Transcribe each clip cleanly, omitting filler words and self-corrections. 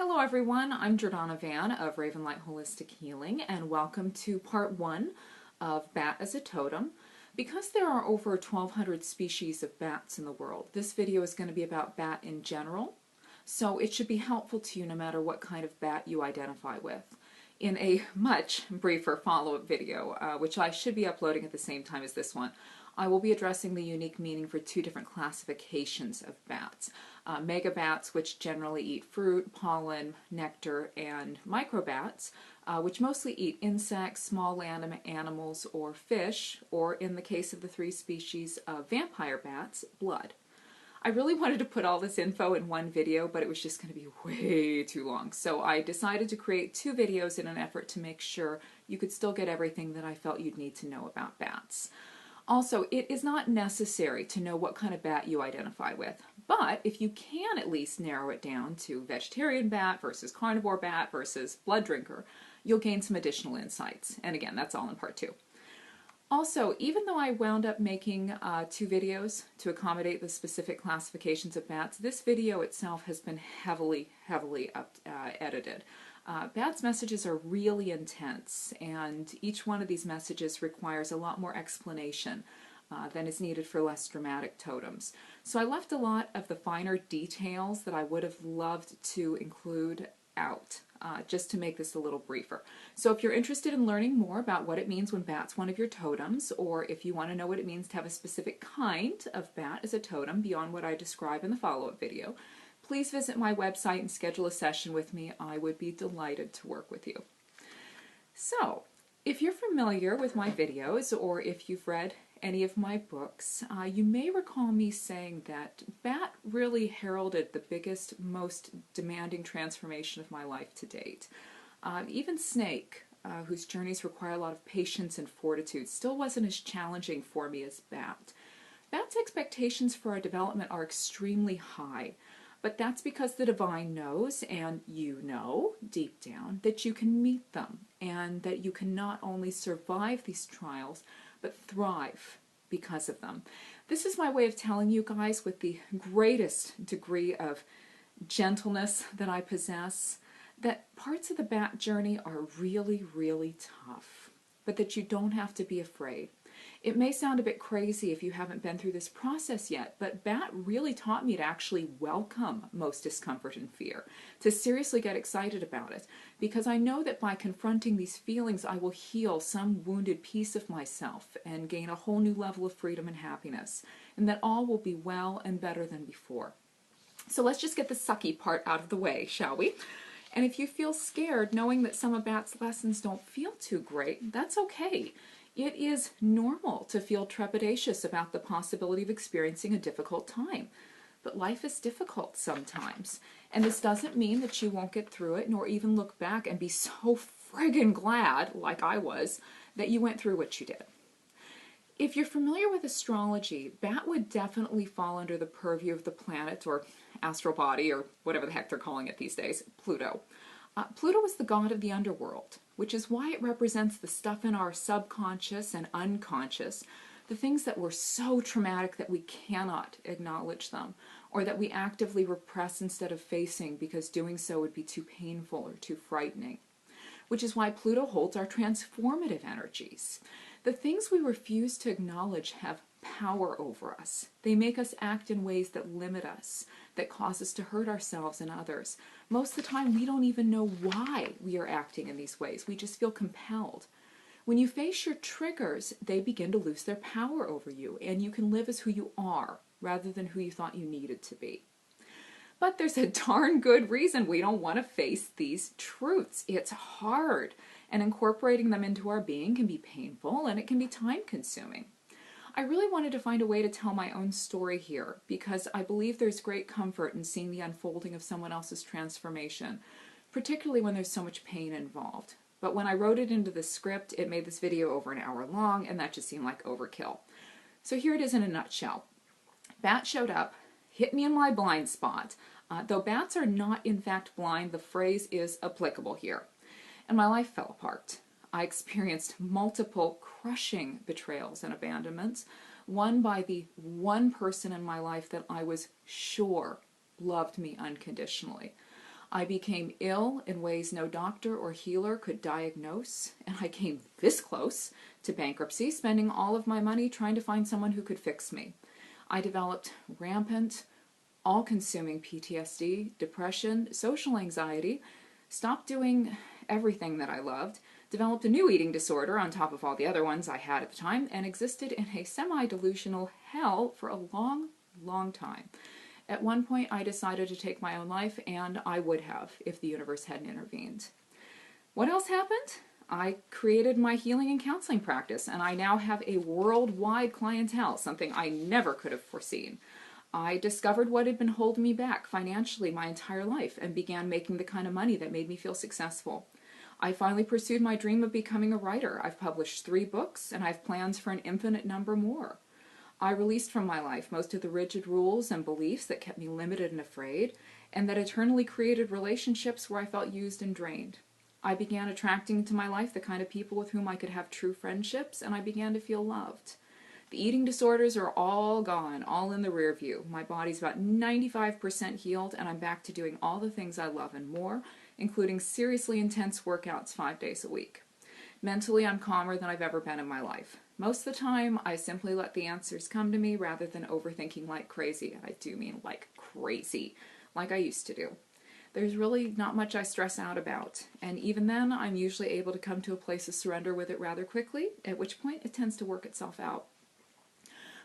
Hello everyone, I'm Jordana Van of Ravenlight Holistic Healing and welcome to part 1 of Bat as a Totem. Because there are over 1,200 species of bats in the world, this video is going to be about bat in general, so it should be helpful to you no matter what kind of bat you identify with. In a much briefer follow-up video, which I should be uploading at the same time as this one, I will be addressing the unique meaning for two different classifications of bats. Megabats, which generally eat fruit, pollen, nectar, and microbats, which mostly eat insects, small animals, or fish, or in the case of the three species of vampire bats, blood. I really wanted to put all this info in one video, but it was just going to be way too long. So I decided to create two videos in an effort to make sure you could still get everything that I felt you'd need to know about bats. Also, it is not necessary to know what kind of bat you identify with, but if you can at least narrow it down to vegetarian bat versus carnivore bat versus blood drinker, you'll gain some additional insights. And again, that's all in part 2. Also, even though I wound up making two videos to accommodate the specific classifications of bats, this video itself has been heavily edited. Bats' messages are really intense, and each one of these messages requires a lot more explanation than is needed for less dramatic totems. So I left a lot of the finer details that I would have loved to include out, just to make this a little briefer. So if you're interested in learning more about what it means when bat's one of your totems, or if you want to know what it means to have a specific kind of bat as a totem beyond what I describe in the follow-up video, please visit my website and schedule a session with me. I would be delighted to work with you. So, if you're familiar with my videos, or if you've read any of my books, you may recall me saying that bat really heralded the biggest, most demanding transformation of my life to date. Even snake, whose journeys require a lot of patience and fortitude, still wasn't as challenging for me as bat. Bat's expectations for our development are extremely high. But that's because the divine knows, and you know deep down, that you can meet them and that you can not only survive these trials, but thrive because of them. This is my way of telling you guys with the greatest degree of gentleness that I possess, that parts of the bat journey are really tough, but that you don't have to be afraid. It may sound a bit crazy if you haven't been through this process yet, but bat really taught me to actually welcome most discomfort and fear, to seriously get excited about it, because I know that by confronting these feelings I will heal some wounded piece of myself and gain a whole new level of freedom and happiness, and that all will be well and better than before. So let's just get the sucky part out of the way, shall we? And if you feel scared knowing that some of bat's lessons don't feel too great, that's okay. It is normal to feel trepidatious about the possibility of experiencing a difficult time. But life is difficult sometimes. And this doesn't mean that you won't get through it, nor even look back and be so friggin' glad, like I was, that you went through what you did. If you're familiar with astrology, bat would definitely fall under the purview of the planet, or astral body, or whatever the heck they're calling it these days, Pluto. Pluto is the god of the underworld, which is why it represents the stuff in our subconscious and unconscious, the things that were so traumatic that we cannot acknowledge them, or that we actively repress instead of facing because doing so would be too painful or too frightening. Which is why Pluto holds our transformative energies. The things we refuse to acknowledge have power over us. They make us act in ways that limit us, that cause us to hurt ourselves and others. Most of the time, we don't even know why we are acting in these ways. We just feel compelled. When you face your triggers, they begin to lose their power over you, and you can live as who you are, rather than who you thought you needed to be. But there's a darn good reason we don't want to face these truths. It's hard, and incorporating them into our being can be painful, and it can be time-consuming. I really wanted to find a way to tell my own story here, because I believe there's great comfort in seeing the unfolding of someone else's transformation, particularly when there's so much pain involved. But when I wrote it into the script, it made this video over an hour long, and that just seemed like overkill. So here it is in a nutshell. Bat showed up, hit me in my blind spot. Though bats are not in fact blind, the phrase is applicable here. And my life fell apart. I experienced multiple crushing betrayals and abandonments, one by the one person in my life that I was sure loved me unconditionally. I became ill in ways no doctor or healer could diagnose, and I came this close to bankruptcy, spending all of my money trying to find someone who could fix me. I developed rampant, all-consuming PTSD, depression, social anxiety, stopped doing everything that I loved, developed a new eating disorder on top of all the other ones I had at the time, and existed in a semi-delusional hell for a long, long time. At one point, I decided to take my own life, and I would have if the universe hadn't intervened. What else happened? I created my healing and counseling practice, and I now have a worldwide clientele, something I never could have foreseen. I discovered what had been holding me back financially my entire life and began making the kind of money that made me feel successful. I finally pursued my dream of becoming a writer. I've published 3 books, and I have plans for an infinite number more. I released from my life most of the rigid rules and beliefs that kept me limited and afraid, and that eternally created relationships where I felt used and drained. I began attracting into my life the kind of people with whom I could have true friendships, and I began to feel loved. The eating disorders are all gone, all in the rear view. My body's about 95% healed, and I'm back to doing all the things I love and more, including seriously intense workouts 5 days a week. Mentally, I'm calmer than I've ever been in my life. Most of the time, I simply let the answers come to me rather than overthinking like crazy. And I do mean like crazy, like I used to do. There's really not much I stress out about, and even then, I'm usually able to come to a place of surrender with it rather quickly, at which point it tends to work itself out.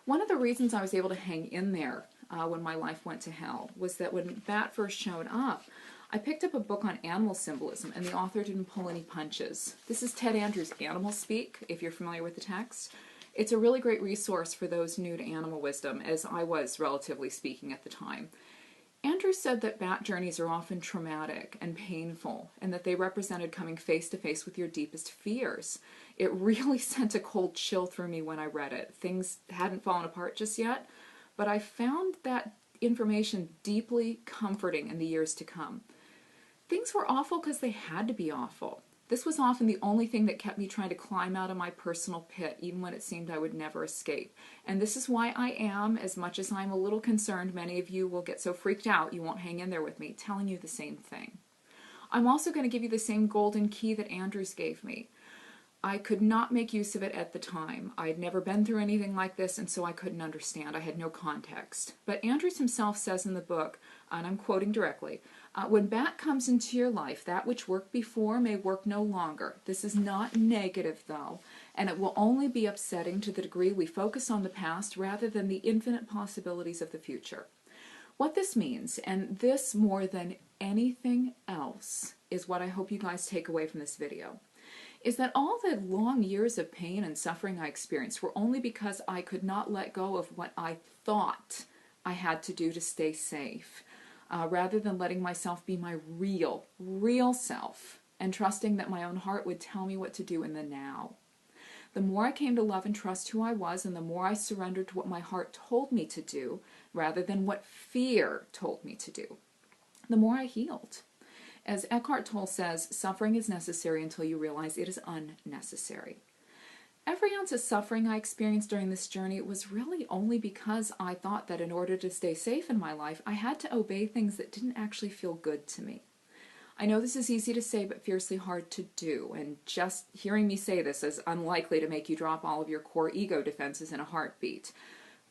One of the reasons I was able to hang in there when my life went to hell was that when Bat first showed up, I picked up a book on animal symbolism, and the author didn't pull any punches. This is Ted Andrews' Animal Speak, if you're familiar with the text. It's a really great resource for those new to animal wisdom, as I was, relatively speaking, at the time. Andrews said that bat journeys are often traumatic and painful, and that they represented coming face to face with your deepest fears. It really sent a cold chill through me when I read it. Things hadn't fallen apart just yet, but I found that information deeply comforting in the years to come. Things were awful because they had to be awful. This was often the only thing that kept me trying to climb out of my personal pit, even when it seemed I would never escape. And this is why I am, as much as I'm a little concerned many of you will get so freaked out you won't hang in there with me, telling you the same thing. I'm also going to give you the same golden key that Andrews gave me. I could not make use of it at the time. I'd never been through anything like this, and so I couldn't understand. I had no context. But Andrews himself says in the book, and I'm quoting directly, when Bat comes into your life, that which worked before may work no longer. This is not negative, though, and it will only be upsetting to the degree we focus on the past rather than the infinite possibilities of the future. What this means, and this more than anything else, is what I hope you guys take away from this video, is that all the long years of pain and suffering I experienced were only because I could not let go of what I thought I had to do to stay safe, rather than letting myself be my real self, and trusting that my own heart would tell me what to do in the now. The more I came to love and trust who I was, and the more I surrendered to what my heart told me to do, rather than what fear told me to do, the more I healed. As Eckhart Tolle says, suffering is necessary until you realize it is unnecessary. Every ounce of suffering I experienced during this journey was really only because I thought that in order to stay safe in my life, I had to obey things that didn't actually feel good to me. I know this is easy to say but fiercely hard to do, and just hearing me say this is unlikely to make you drop all of your core ego defenses in a heartbeat.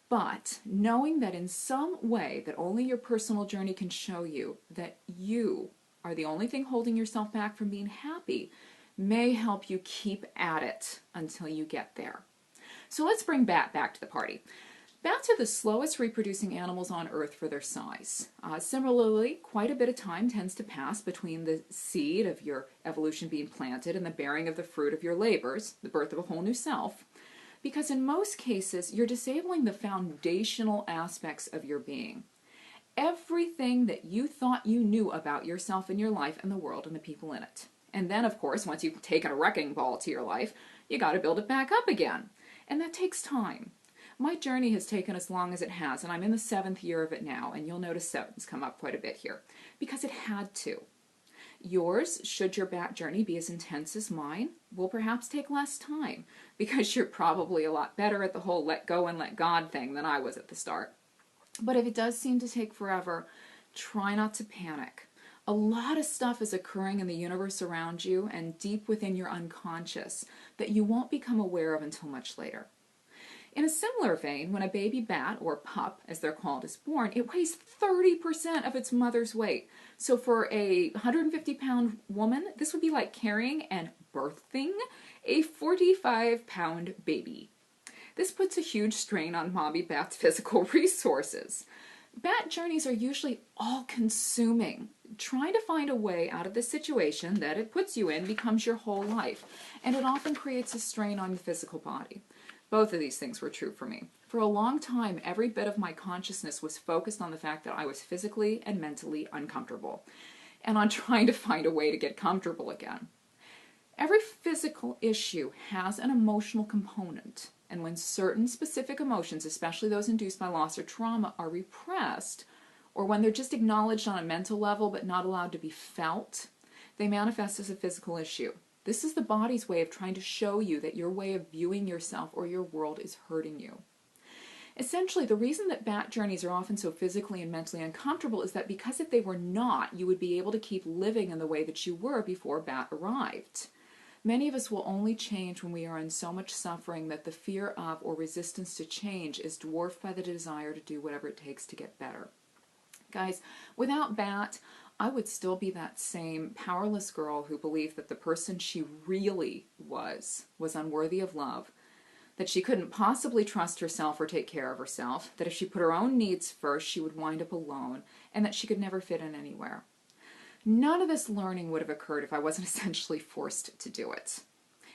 But knowing that in some way that only your personal journey can show you that you are the only thing holding yourself back from being happy may help you keep at it until you get there. So let's bring Bat back to the party. Bats are the slowest reproducing animals on Earth for their size. Similarly, quite a bit of time tends to pass between the seed of your evolution being planted and the bearing of the fruit of your labors, the birth of a whole new self, because in most cases you're disabling the foundational aspects of your being. Everything that you thought you knew about yourself and your life and the world and the people in it. And then, of course, once you've taken a wrecking ball to your life, you got to build it back up again. And that takes time. My journey has taken as long as it has, and I'm in the 7th year of it now, and you'll notice 7s come up quite a bit here, because it had to. Yours, should your bat journey be as intense as mine, will perhaps take less time, because you're probably a lot better at the whole let go and let God thing than I was at the start. But if it does seem to take forever, try not to panic. A lot of stuff is occurring in the universe around you and deep within your unconscious that you won't become aware of until much later. In a similar vein, when a baby bat, or pup as they're called, is born, it weighs 30% of its mother's weight. So for a 150-pound woman, this would be like carrying and birthing a 45-pound baby. This puts a huge strain on mommy bat's physical resources. Bat journeys are usually all-consuming. Trying to find a way out of the situation that it puts you in becomes your whole life, and it often creates a strain on the physical body. Both of these things were true for me. For a long time, every bit of my consciousness was focused on the fact that I was physically and mentally uncomfortable, and on trying to find a way to get comfortable again. Every physical issue has an emotional component, and when certain specific emotions, especially those induced by loss or trauma, are repressed, or when they're just acknowledged on a mental level but not allowed to be felt, they manifest as a physical issue. This is the body's way of trying to show you that your way of viewing yourself or your world is hurting you. Essentially, the reason that bat journeys are often so physically and mentally uncomfortable is that because if they were not, you would be able to keep living in the way that you were before bat arrived. Many of us will only change when we are in so much suffering that the fear of or resistance to change is dwarfed by the desire to do whatever it takes to get better. Guys, without bat, I would still be that same powerless girl who believed that the person she really was unworthy of love, that she couldn't possibly trust herself or take care of herself, that if she put her own needs first, she would wind up alone, and that she could never fit in anywhere. None of this learning would have occurred if I wasn't essentially forced to do it.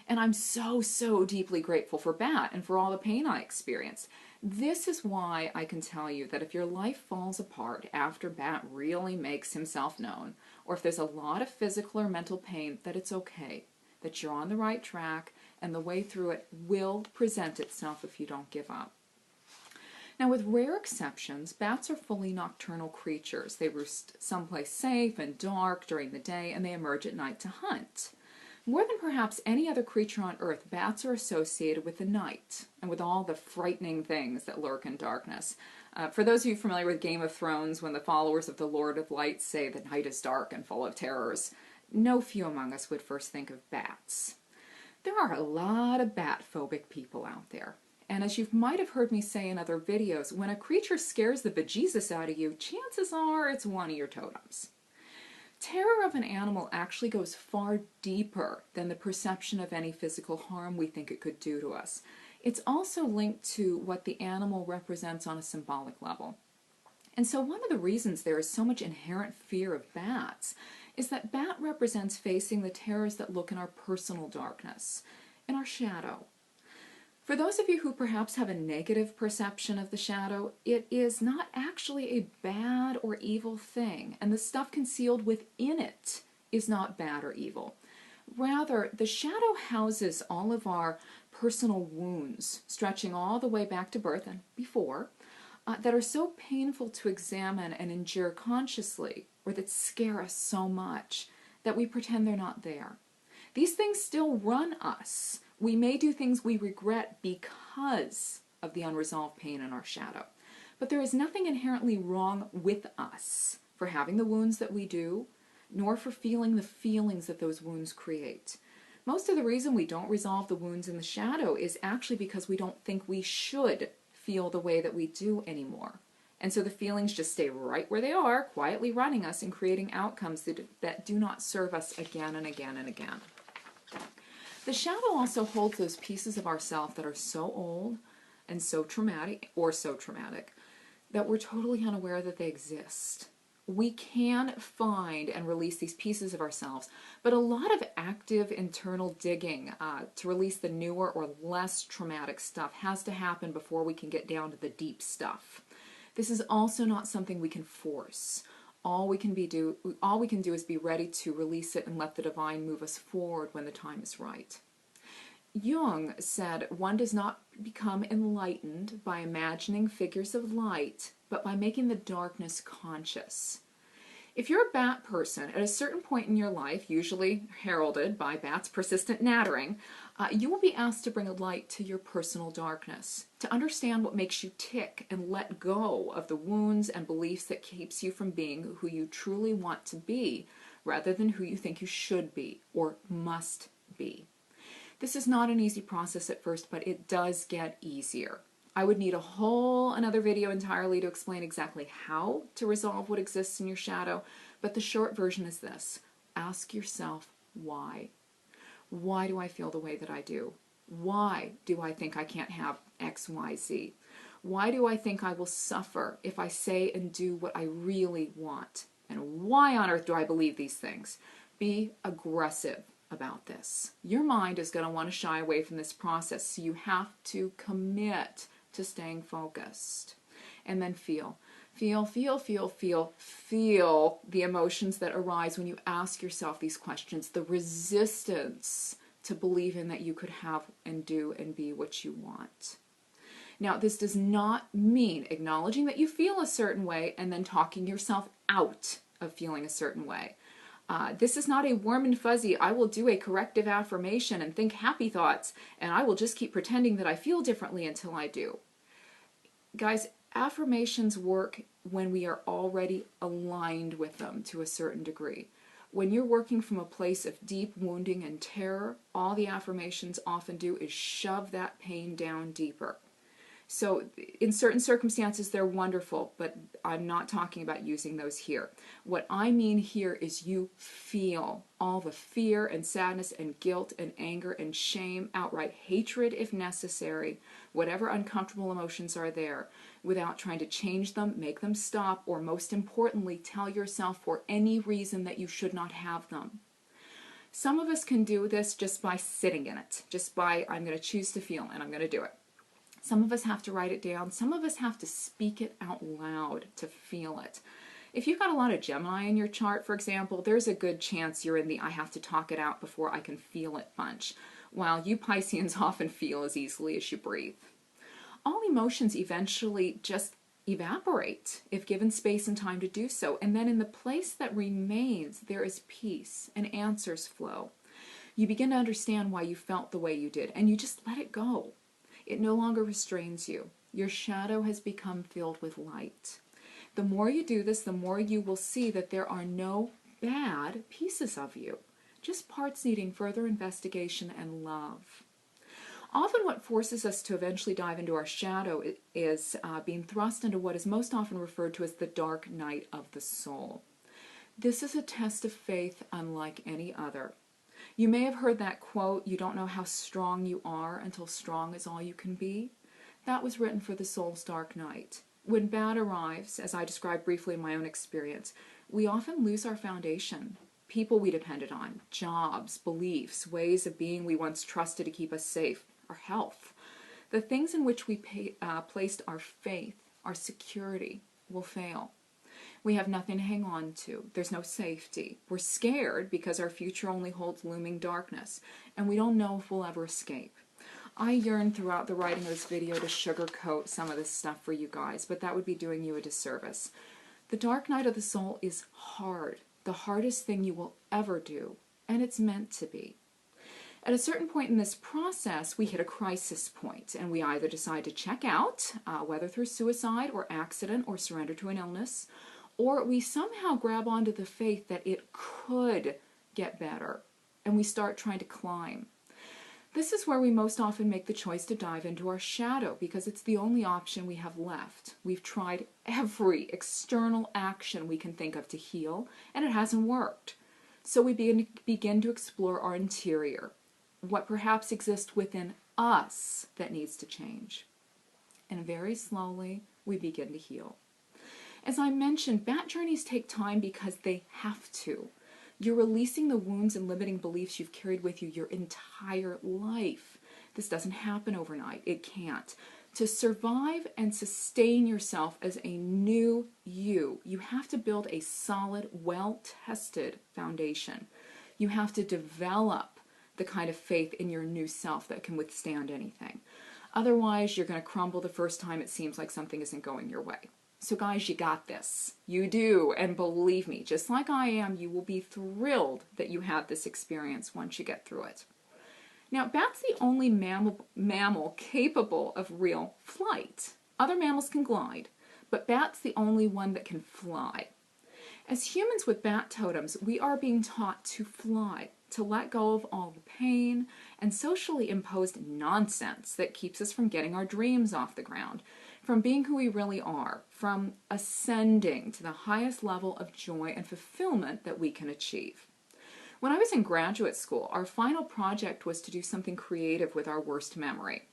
And I'm so, so deeply grateful for bat and for all the pain I experienced. This is why I can tell you that if your life falls apart after bat really makes himself known, or if there's a lot of physical or mental pain, that it's okay, that you're on the right track, and the way through it will present itself if you don't give up. Now, with rare exceptions, bats are fully nocturnal creatures. They roost someplace safe and dark during the day, and they emerge at night to hunt. More than perhaps any other creature on Earth, bats are associated with the night and with all the frightening things that lurk in darkness. For those of you familiar with Game of Thrones, when the followers of the Lord of Light say the night is dark and full of terrors, no few among us would first think of bats. There are a lot of bat-phobic people out there. And as you might have heard me say in other videos, when a creature scares the bejesus out of you, chances are it's one of your totems. Terror of an animal actually goes far deeper than the perception of any physical harm we think it could do to us. It's also linked to what the animal represents on a symbolic level. And so one of the reasons there is so much inherent fear of bats is that bat represents facing the terrors that look in our personal darkness, in our shadow. For those of you who perhaps have a negative perception of the shadow, it is not actually a bad or evil thing, and the stuff concealed within it is not bad or evil. Rather, the shadow houses all of our personal wounds, stretching all the way back to birth and before, that are so painful to examine and endure consciously, or that scare us so much that we pretend they're not there. These things still run us. We may do things we regret because of the unresolved pain in our shadow. But there is nothing inherently wrong with us for having the wounds that we do, nor for feeling the feelings that those wounds create. Most of the reason we don't resolve the wounds in the shadow is actually because we don't think we should feel the way that we do anymore. And so the feelings just stay right where they are, quietly running us and creating outcomes that do not serve us again and again and again. The shadow also holds those pieces of ourself that are so old and so traumatic, that we're totally unaware that they exist. We can find and release these pieces of ourselves, but a lot of active internal digging to release the newer or less traumatic stuff has to happen before we can get down to the deep stuff. This is also not something we can force. All we can do is be ready to release it and let the divine move us forward when the time is right. Jung said, one does not become enlightened by imagining figures of light, but by making the darkness conscious. If you're a bat person, at a certain point in your life, usually heralded by bats' persistent nattering, you will be asked to bring a light to your personal darkness, to understand what makes you tick and let go of the wounds and beliefs that keeps you from being who you truly want to be, rather than who you think you should be or must be. This is not an easy process at first, but it does get easier. I would need a whole another video entirely to explain exactly how to resolve what exists in your shadow, but the short version is this. Ask yourself why. Why do I feel the way that I do? Why do I think I can't have X, Y, Z? Why do I think I will suffer if I say and do what I really want? And why on earth do I believe these things? Be aggressive about this. Your mind is going to want to shy away from this process, so you have to commit to staying focused. And then feel the emotions that arise when you ask yourself these questions, the resistance to believing that you could have and do and be what you want. Now, this does not mean acknowledging that you feel a certain way and then talking yourself out of feeling a certain way. This is not a warm and fuzzy, I will do a corrective affirmation and think happy thoughts, and I will just keep pretending that I feel differently until I do. Guys, affirmations work when we are already aligned with them to a certain degree. When you're working from a place of deep wounding and terror, all the affirmations often do is shove that pain down deeper. So in certain circumstances, they're wonderful, but I'm not talking about using those here. What I mean here is you feel all the fear and sadness and guilt and anger and shame, outright hatred if necessary, whatever uncomfortable emotions are there, without trying to change them, make them stop, or most importantly, tell yourself for any reason that you should not have them. Some of us can do this just by sitting in it, just by, I'm going to choose to feel and I'm going to do it. Some of us have to write it down. Some of us have to speak it out loud to feel it. If you've got a lot of Gemini in your chart, for example, there's a good chance you're in the I have to talk it out before I can feel it bunch, while you Pisceans often feel as easily as you breathe. All emotions eventually just evaporate if given space and time to do so, and then in the place that remains, there is peace and answers flow. You begin to understand why you felt the way you did, and you just let it go. It no longer restrains you. Your shadow has become filled with light. The more you do this, the more you will see that there are no bad pieces of you, just parts needing further investigation and love. Often what forces us to eventually dive into our shadow is being thrust into what is most often referred to as the dark night of the soul. This is a test of faith unlike any other. You may have heard that quote, you don't know how strong you are until strong is all you can be. That was written for the soul's dark night. When bad arrives, as I described briefly in my own experience, we often lose our foundation. People we depended on, jobs, beliefs, ways of being we once trusted to keep us safe, our health. The things in which we placed our faith, our security, will fail. We have nothing to hang on to. There's no safety. We're scared because our future only holds looming darkness, and we don't know if we'll ever escape. I yearn throughout the writing of this video to sugarcoat some of this stuff for you guys, but that would be doing you a disservice. The dark night of the soul is hard, the hardest thing you will ever do, and it's meant to be. At a certain point in this process, we hit a crisis point, and we either decide to check out, whether through suicide or accident or surrender to an illness, or we somehow grab onto the faith that it could get better, and we start trying to climb. This is where we most often make the choice to dive into our shadow, because it's the only option we have left. We've tried every external action we can think of to heal, and it hasn't worked. So we begin to explore our interior, what perhaps exists within us that needs to change. And very slowly, we begin to heal. As I mentioned, bat journeys take time because they have to. You're releasing the wounds and limiting beliefs you've carried with you your entire life. This doesn't happen overnight. It can't. To survive and sustain yourself as a new you, you have to build a solid, well-tested foundation. You have to develop the kind of faith in your new self that can withstand anything. Otherwise, you're going to crumble the first time it seems like something isn't going your way. So guys, you got this. You do, and believe me, just like I am, you will be thrilled that you had this experience once you get through it. Now, bat's the only mammal capable of real flight. Other mammals can glide, but bat's the only one that can fly. As humans with bat totems, we are being taught to fly, to let go of all the pain and socially imposed nonsense that keeps us from getting our dreams off the ground, from being who we really are, from ascending to the highest level of joy and fulfillment that we can achieve. When I was in graduate school, our final project was to do something creative with our worst memory.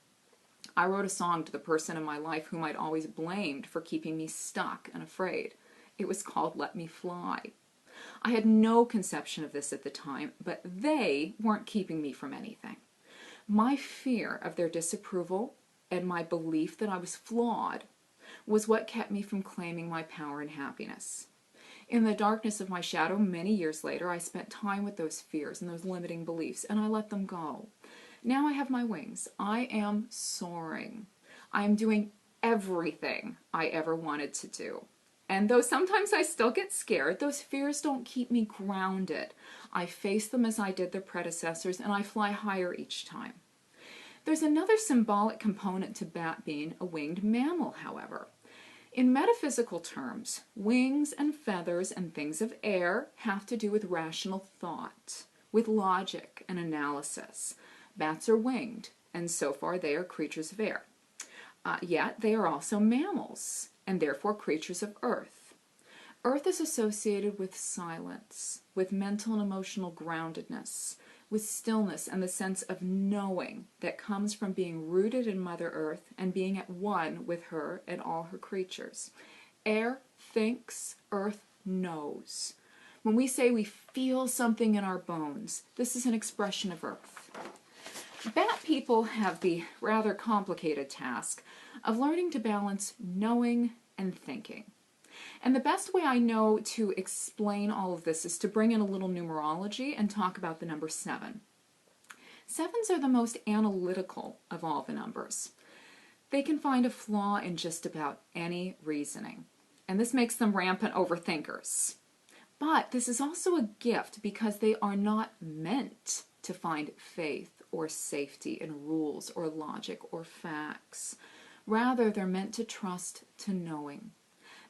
I wrote a song to the person in my life whom I'd always blamed for keeping me stuck and afraid. It was called Let Me Fly. I had no conception of this at the time, but they weren't keeping me from anything. My fear of their disapproval and my belief that I was flawed was what kept me from claiming my power and happiness. In the darkness of my shadow, many years later, I spent time with those fears and those limiting beliefs, and I let them go. Now I have my wings. I am soaring. I am doing everything I ever wanted to do. And though sometimes I still get scared, those fears don't keep me grounded. I face them as I did their predecessors, and I fly higher each time. There's another symbolic component to bat being a winged mammal, however. In metaphysical terms, wings and feathers and things of air have to do with rational thought, with logic and analysis. Bats are winged, and so far they are creatures of air. Yet they are also mammals, and therefore creatures of earth. Earth is associated with silence, with mental and emotional groundedness, with stillness and the sense of knowing that comes from being rooted in Mother Earth and being at one with her and all her creatures. Air thinks, earth knows. When we say we feel something in our bones, this is an expression of earth. Bat people have the rather complicated task of learning to balance knowing and thinking. And the best way I know to explain all of this is to bring in a little numerology and talk about the number 7. Sevens are the most analytical of all the numbers. They can find a flaw in just about any reasoning, and this makes them rampant overthinkers. But this is also a gift because they are not meant to find faith or safety in rules or logic or facts. Rather, they're meant to trust to knowing.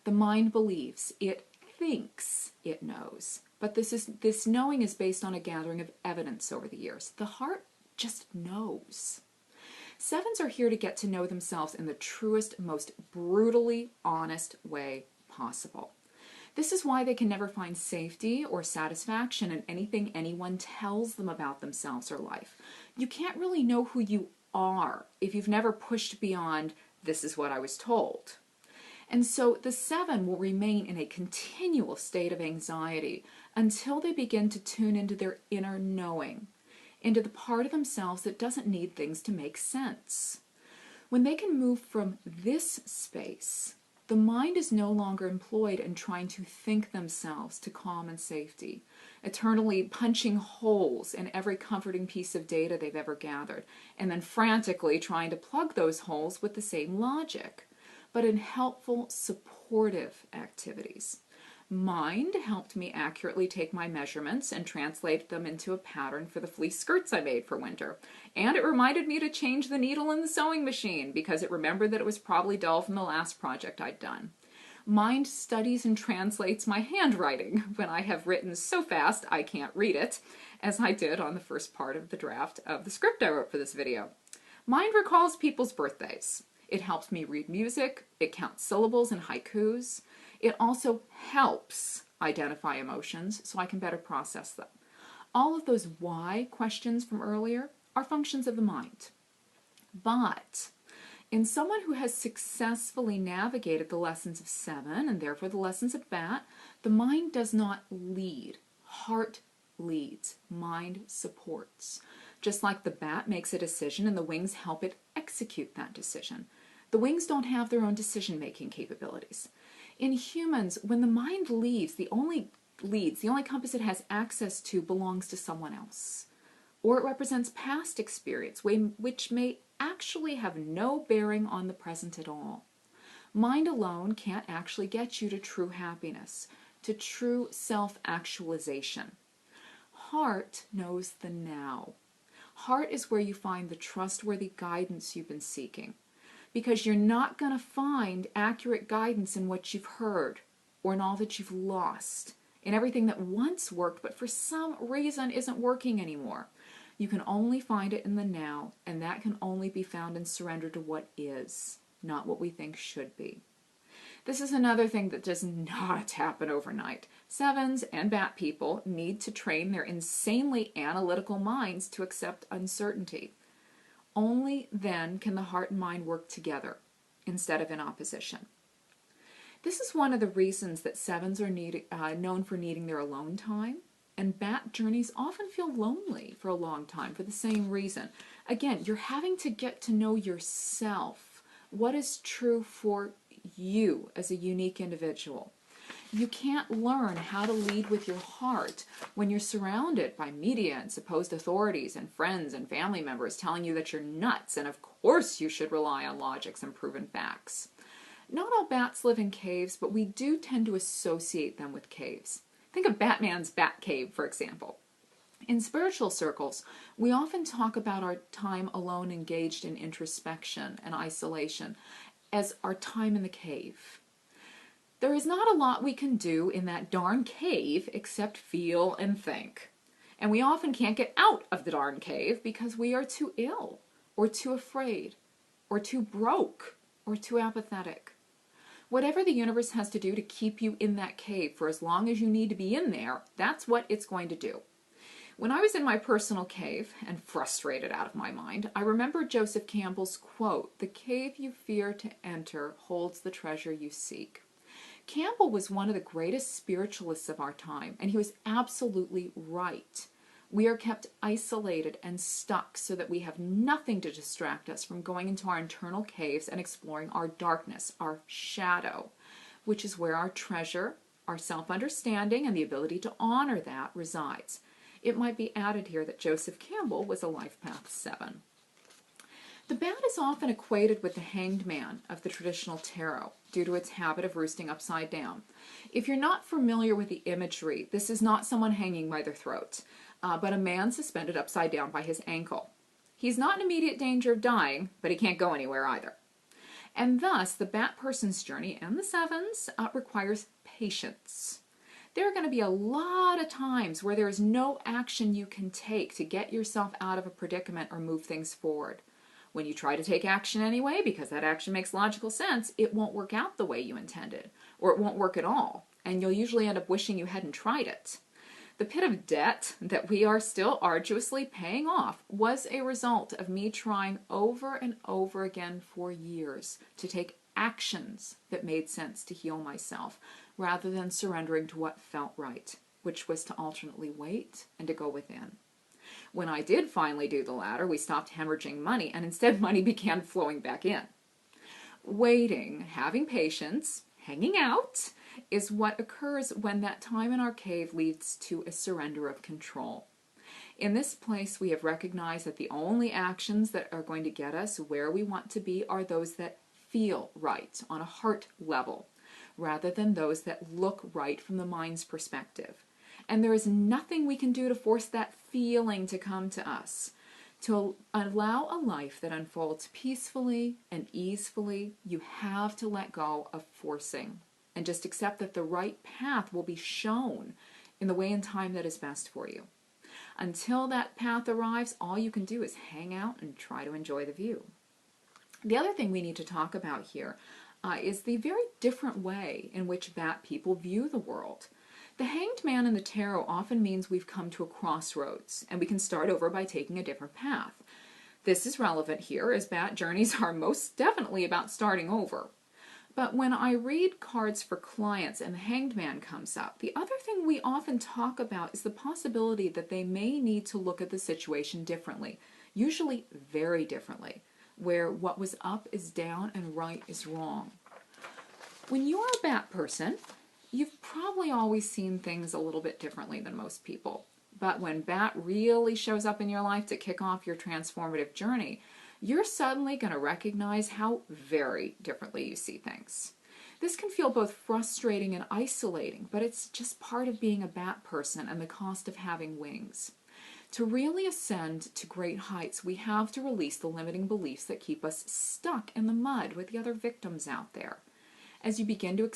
The mind believes, it thinks it knows, but this knowing is based on a gathering of evidence over the years. The heart just knows. Sevens are here to get to know themselves in the truest, most brutally honest way possible. This is why they can never find safety or satisfaction in anything anyone tells them about themselves or life. You can't really know who you are if you've never pushed beyond, this is what I was told. And so the 7 will remain in a continual state of anxiety until they begin to tune into their inner knowing, into the part of themselves that doesn't need things to make sense. When they can move from this space, the mind is no longer employed in trying to think themselves to calm and safety, eternally punching holes in every comforting piece of data they've ever gathered, and then frantically trying to plug those holes with the same logic, but in helpful, supportive activities. Mind helped me accurately take my measurements and translate them into a pattern for the fleece skirts I made for winter. And it reminded me to change the needle in the sewing machine because it remembered that it was probably dull from the last project I'd done. Mind studies and translates my handwriting when I have written so fast I can't read it, as I did on the first part of the draft of the script I wrote for this video. Mind recalls people's birthdays. It helps me read music. It counts syllables and haikus. It also helps identify emotions so I can better process them. All of those why questions from earlier are functions of the mind. But in someone who has successfully navigated the lessons of 7 and therefore the lessons of bat, the mind does not lead. Heart leads. Mind supports. Just like the bat makes a decision and the wings help it execute that decision. The wings don't have their own decision-making capabilities. In humans, when the mind leads, the only compass it has access to belongs to someone else. Or it represents past experience, which may actually have no bearing on the present at all. Mind alone can't actually get you to true happiness, to true self-actualization. Heart knows the now. Heart is where you find the trustworthy guidance you've been seeking, because you're not going to find accurate guidance in what you've heard or in all that you've lost, in everything that once worked but for some reason isn't working anymore. You can only find it in the now, and that can only be found in surrender to what is, not what we think should be. This is another thing that does not happen overnight. Sevens and bat people need to train their insanely analytical minds to accept uncertainty. Only then can the heart and mind work together instead of in opposition. This is one of the reasons that sevens are known for needing their alone time, and bat journeys often feel lonely for a long time for the same reason. Again, you're having to get to know yourself, what is true for you as a unique individual. You can't learn how to lead with your heart when you're surrounded by media and supposed authorities and friends and family members telling you that you're nuts and of course you should rely on logics and proven facts. Not all bats live in caves, but we do tend to associate them with caves. Think of Batman's Bat Cave, for example. In spiritual circles, we often talk about our time alone engaged in introspection and isolation as our time in the cave. There is not a lot we can do in that darn cave except feel and think. And we often can't get out of the darn cave because we are too ill, or too afraid, or too broke, or too apathetic. Whatever the universe has to do to keep you in that cave for as long as you need to be in there, that's what it's going to do. When I was in my personal cave and frustrated out of my mind, I remember Joseph Campbell's quote, "The cave you fear to enter holds the treasure you seek." Campbell was one of the greatest spiritualists of our time, and he was absolutely right. We are kept isolated and stuck so that we have nothing to distract us from going into our internal caves and exploring our darkness, our shadow, which is where our treasure, our self-understanding, and the ability to honor that resides. It might be added here that Joseph Campbell was a life path 7. The bat is often equated with the hanged man of the traditional tarot due to its habit of roosting upside down. If you're not familiar with the imagery, this is not someone hanging by their throat, but a man suspended upside down by his ankle. He's not in immediate danger of dying, but he can't go anywhere either. And thus, the bat person's journey, and the sevens, requires patience. There are going to be a lot of times where there is no action you can take to get yourself out of a predicament or move things forward. When you try to take action anyway, because that action makes logical sense, it won't work out the way you intended, or it won't work at all, and you'll usually end up wishing you hadn't tried it. The pit of debt that we are still arduously paying off was a result of me trying over and over again for years to take actions that made sense to heal myself, rather than surrendering to what felt right, which was to alternately wait and to go within. When I did finally do the latter, we stopped hemorrhaging money, and instead money began flowing back in. Waiting, having patience, hanging out, is what occurs when that time in our cave leads to a surrender of control. In this place, we have recognized that the only actions that are going to get us where we want to be are those that feel right on a heart level, rather than those that look right from the mind's perspective. And there is nothing we can do to force that feeling to come to us. To allow a life that unfolds peacefully and easefully, you have to let go of forcing and just accept that the right path will be shown in the way and time that is best for you. Until that path arrives, all you can do is hang out and try to enjoy the view. The other thing we need to talk about here is the very different way in which bat people view the world. The hanged man in the tarot often means we've come to a crossroads, and we can start over by taking a different path. This is relevant here, as bat journeys are most definitely about starting over. But when I read cards for clients and the hanged man comes up, the other thing we often talk about is the possibility that they may need to look at the situation differently, usually very differently, where what was up is down and right is wrong. When you're a bat person, you've probably always seen things a little bit differently than most people. But when bat really shows up in your life to kick off your transformative journey, you're suddenly going to recognize how very differently you see things. This can feel both frustrating and isolating, but it's just part of being a bat person and the cost of having wings. To really ascend to great heights, we have to release the limiting beliefs that keep us stuck in the mud with the other victims out there. As you begin to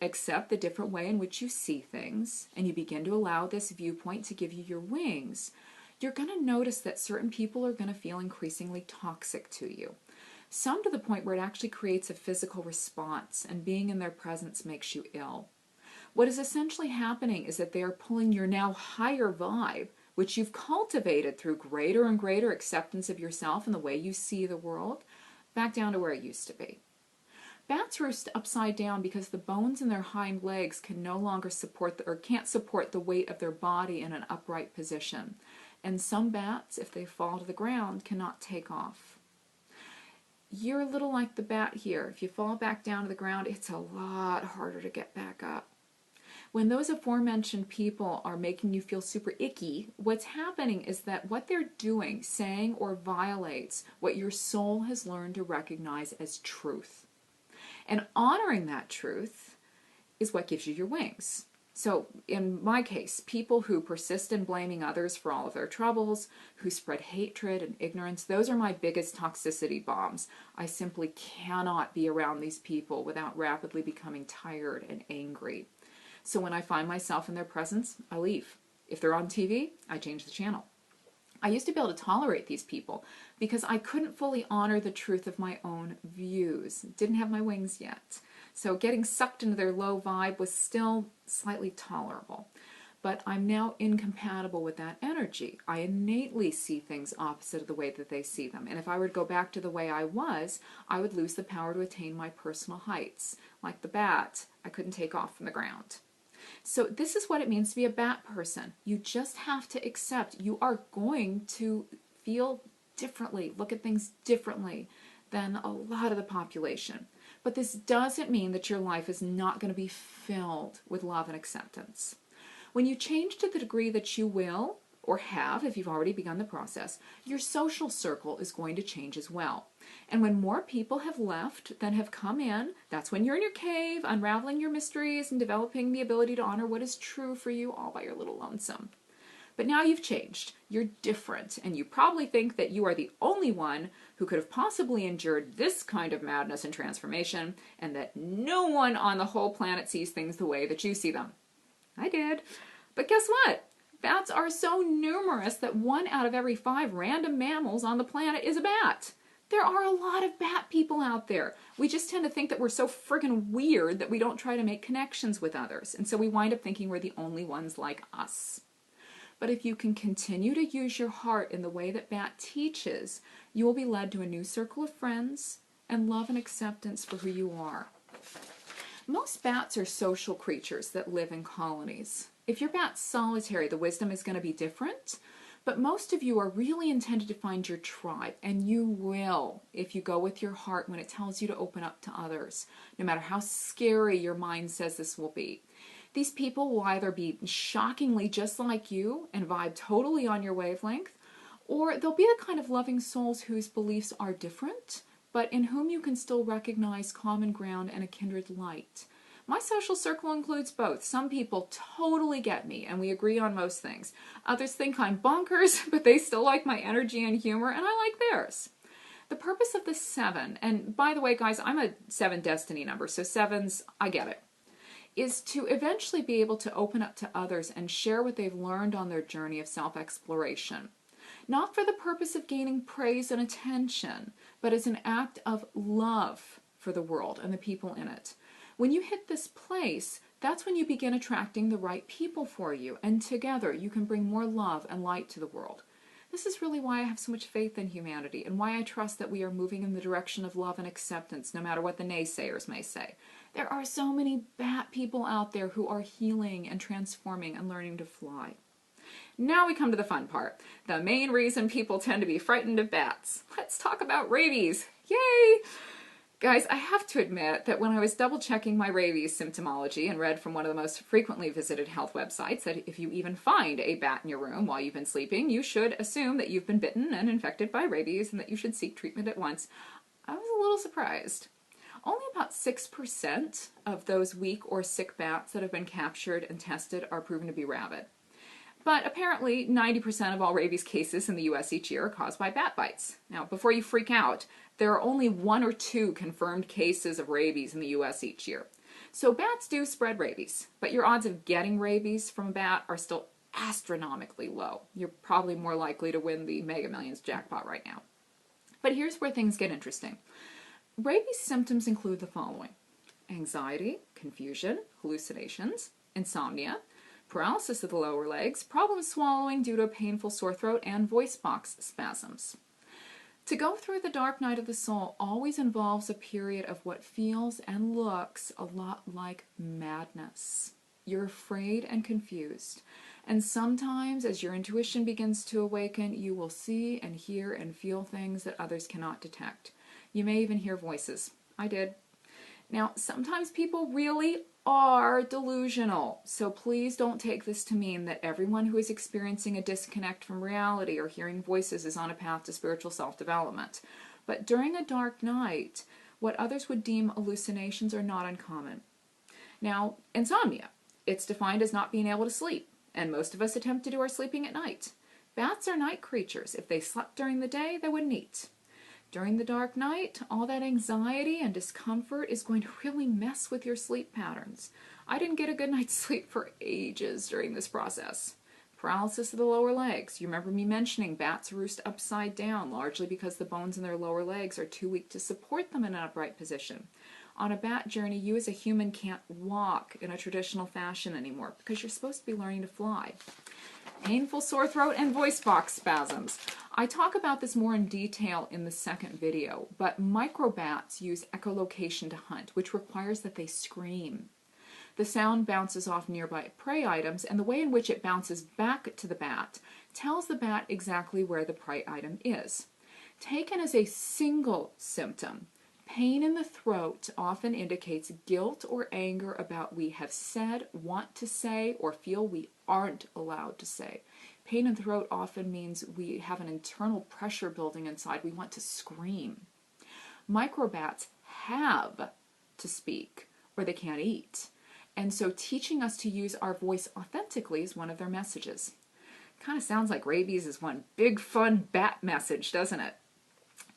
accept the different way in which you see things, and you begin to allow this viewpoint to give you your wings, you're going to notice that certain people are going to feel increasingly toxic to you. Some to the point where it actually creates a physical response, and being in their presence makes you ill. What is essentially happening is that they are pulling your now higher vibe, which you've cultivated through greater and greater acceptance of yourself and the way you see the world, back down to where it used to be. Bats roost upside down because the bones in their hind legs can no longer support can't support the weight of their body in an upright position. And some bats, if they fall to the ground, cannot take off. You're a little like the bat here. If you fall back down to the ground, it's a lot harder to get back up. When those aforementioned people are making you feel super icky, what's happening is that what they're doing, saying, or violates what your soul has learned to recognize as truth. And honoring that truth is what gives you your wings. So in my case, people who persist in blaming others for all of their troubles, who spread hatred and ignorance, those are my biggest toxicity bombs. I simply cannot be around these people without rapidly becoming tired and angry. So when I find myself in their presence, I leave. If they're on TV, I change the channel. I used to be able to tolerate these people because I couldn't fully honor the truth of my own views. Didn't have my wings yet. So getting sucked into their low vibe was still slightly tolerable. But I'm now incompatible with that energy. I innately see things opposite of the way that they see them. And if I were to go back to the way I was, I would lose the power to attain my personal heights. Like the bat, I couldn't take off from the ground. So this is what it means to be a bat person. You just have to accept you are going to feel differently, look at things differently than a lot of the population. But this doesn't mean that your life is not going to be filled with love and acceptance. When you change to the degree that you will, or have if you've already begun the process, your social circle is going to change as well. And when more people have left than have come in, that's when you're in your cave, unraveling your mysteries and developing the ability to honor what is true for you all by your little lonesome. But now you've changed. You're different, and you probably think that you are the only one who could have possibly endured this kind of madness and transformation, and that no one on the whole planet sees things the way that you see them. I did. But guess what? Bats are so numerous that 1 out of every 5 random mammals on the planet is a bat. There are a lot of bat people out there. We just tend to think that we're so friggin' weird that we don't try to make connections with others. And so we wind up thinking we're the only ones like us. But if you can continue to use your heart in the way that Bat teaches, you will be led to a new circle of friends and love and acceptance for who you are. Most bats are social creatures that live in colonies. If your bat's solitary, the wisdom is going to be different, but most of you are really intended to find your tribe, and you will if you go with your heart when it tells you to open up to others, no matter how scary your mind says this will be. These people will either be shockingly just like you and vibe totally on your wavelength, or they'll be the kind of loving souls whose beliefs are different, but in whom you can still recognize common ground and a kindred light. My social circle includes both. Some people totally get me, and we agree on most things. Others think I'm bonkers, but they still like my energy and humor, and I like theirs. The purpose of the 7, and by the way, guys, I'm a 7 destiny number, so 7s, I get it, is to eventually be able to open up to others and share what they've learned on their journey of self-exploration. Not for the purpose of gaining praise and attention, but as an act of love for the world and the people in it. When you hit this place, that's when you begin attracting the right people for you, and together you can bring more love and light to the world. This is really why I have so much faith in humanity, and why I trust that we are moving in the direction of love and acceptance, no matter what the naysayers may say. There are so many bat people out there who are healing and transforming and learning to fly. Now we come to the fun part, the main reason people tend to be frightened of bats. Let's talk about rabies. Yay! Guys, I have to admit that when I was double checking my rabies symptomology and read from one of the most frequently visited health websites that if you even find a bat in your room while you've been sleeping, you should assume that you've been bitten and infected by rabies and that you should seek treatment at once, I was a little surprised. Only about 6% of those weak or sick bats that have been captured and tested are proven to be rabid. But apparently 90% of all rabies cases in the US each year are caused by bat bites. Now, before you freak out, there are only 1 or 2 confirmed cases of rabies in the US each year. So bats do spread rabies, but your odds of getting rabies from a bat are still astronomically low. You're probably more likely to win the Mega Millions jackpot right now. But here's where things get interesting. Rabies symptoms include the following: anxiety, confusion, hallucinations, insomnia, paralysis of the lower legs, problems swallowing due to a painful sore throat, and voice box spasms. To go through the dark night of the soul always involves a period of what feels and looks a lot like madness. You're afraid and confused, and sometimes as your intuition begins to awaken, you will see and hear and feel things that others cannot detect. You may even hear voices. I did. Now, sometimes people really are delusional, so please don't take this to mean that everyone who is experiencing a disconnect from reality or hearing voices is on a path to spiritual self-development. But during a dark night, what others would deem hallucinations are not uncommon. Now, insomnia. It's defined as not being able to sleep, and most of us attempt to do our sleeping at night. Bats are night creatures. If they slept during the day, they wouldn't eat. During the dark night, all that anxiety and discomfort is going to really mess with your sleep patterns. I didn't get a good night's sleep for ages during this process. Paralysis of the lower legs. You remember me mentioning bats roost upside down, largely because the bones in their lower legs are too weak to support them in an upright position. On a bat journey, you as a human can't walk in a traditional fashion anymore because you're supposed to be learning to fly. Painful sore throat and voice box spasms. I talk about this more in detail in the second video, but microbats use echolocation to hunt, which requires that they scream. The sound bounces off nearby prey items, and the way in which it bounces back to the bat tells the bat exactly where the prey item is. Taken as a single symptom, pain in the throat often indicates guilt or anger about we have said, want to say, or feel we aren't allowed to say. Pain in the throat often means we have an internal pressure building inside. We want to scream. Microbats have to speak or they can't eat. And so teaching us to use our voice authentically is one of their messages. Kind of sounds like rabies is one big fun bat message, doesn't it?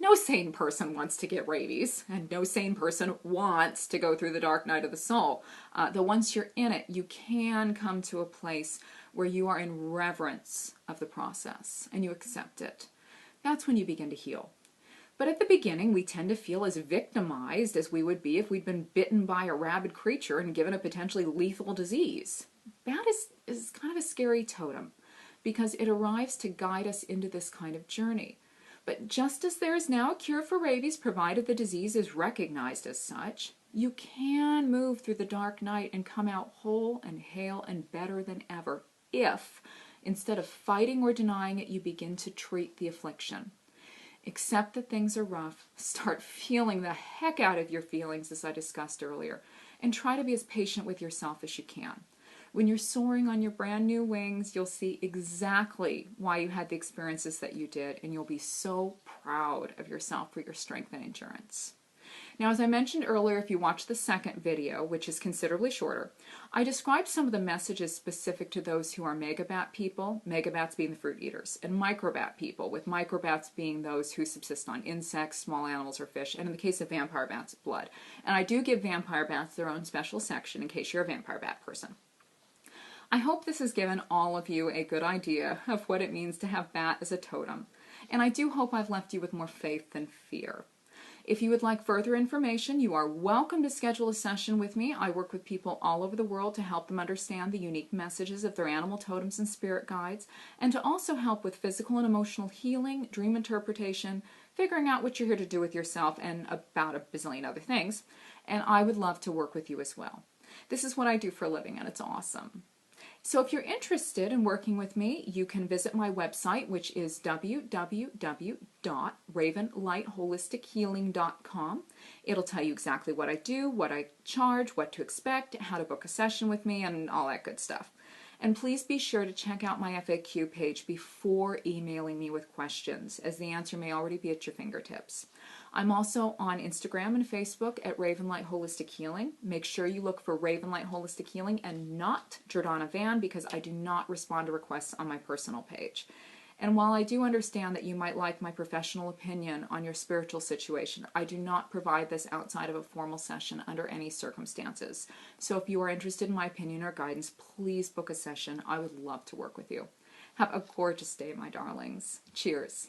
No sane person wants to get rabies, and no sane person wants to go through the dark night of the soul. Though once you're in it, you can come to a place where you are in reverence of the process, and you accept it. That's when you begin to heal. But at the beginning, we tend to feel as victimized as we would be if we'd been bitten by a rabid creature and given a potentially lethal disease. Bat is kind of a scary totem, because it arrives to guide us into this kind of journey. But just as there is now a cure for rabies, provided the disease is recognized as such, you can move through the dark night and come out whole and hale and better than ever if, instead of fighting or denying it, you begin to treat the affliction. Accept that things are rough, start feeling the heck out of your feelings as I discussed earlier, and try to be as patient with yourself as you can. When you're soaring on your brand new wings, you'll see exactly why you had the experiences that you did, and you'll be so proud of yourself for your strength and endurance. Now, as I mentioned earlier, if you watch the second video, which is considerably shorter, I described some of the messages specific to those who are megabat people, megabats being the fruit eaters, and microbat people, with microbats being those who subsist on insects, small animals, or fish, and in the case of vampire bats, blood. And I do give vampire bats their own special section in case you're a vampire bat person. I hope this has given all of you a good idea of what it means to have bat as a totem, and I do hope I've left you with more faith than fear. If you would like further information, you are welcome to schedule a session with me. I work with people all over the world to help them understand the unique messages of their animal totems and spirit guides, and to also help with physical and emotional healing, dream interpretation, figuring out what you're here to do with yourself, and about a bazillion other things. And I would love to work with you as well. This is what I do for a living, and it's awesome. So if you're interested in working with me, you can visit my website, which is www.ravenlightholistichealing.com. It'll tell you exactly what I do, what I charge, what to expect, how to book a session with me, and all that good stuff. And please be sure to check out my FAQ page before emailing me with questions, as the answer may already be at your fingertips. I'm also on Instagram and Facebook at Ravenlight Holistic Healing. Make sure you look for Ravenlight Holistic Healing and not Jordana Van, because I do not respond to requests on my personal page. And while I do understand that you might like my professional opinion on your spiritual situation, I do not provide this outside of a formal session under any circumstances. So if you are interested in my opinion or guidance, please book a session. I would love to work with you. Have a gorgeous day, my darlings. Cheers.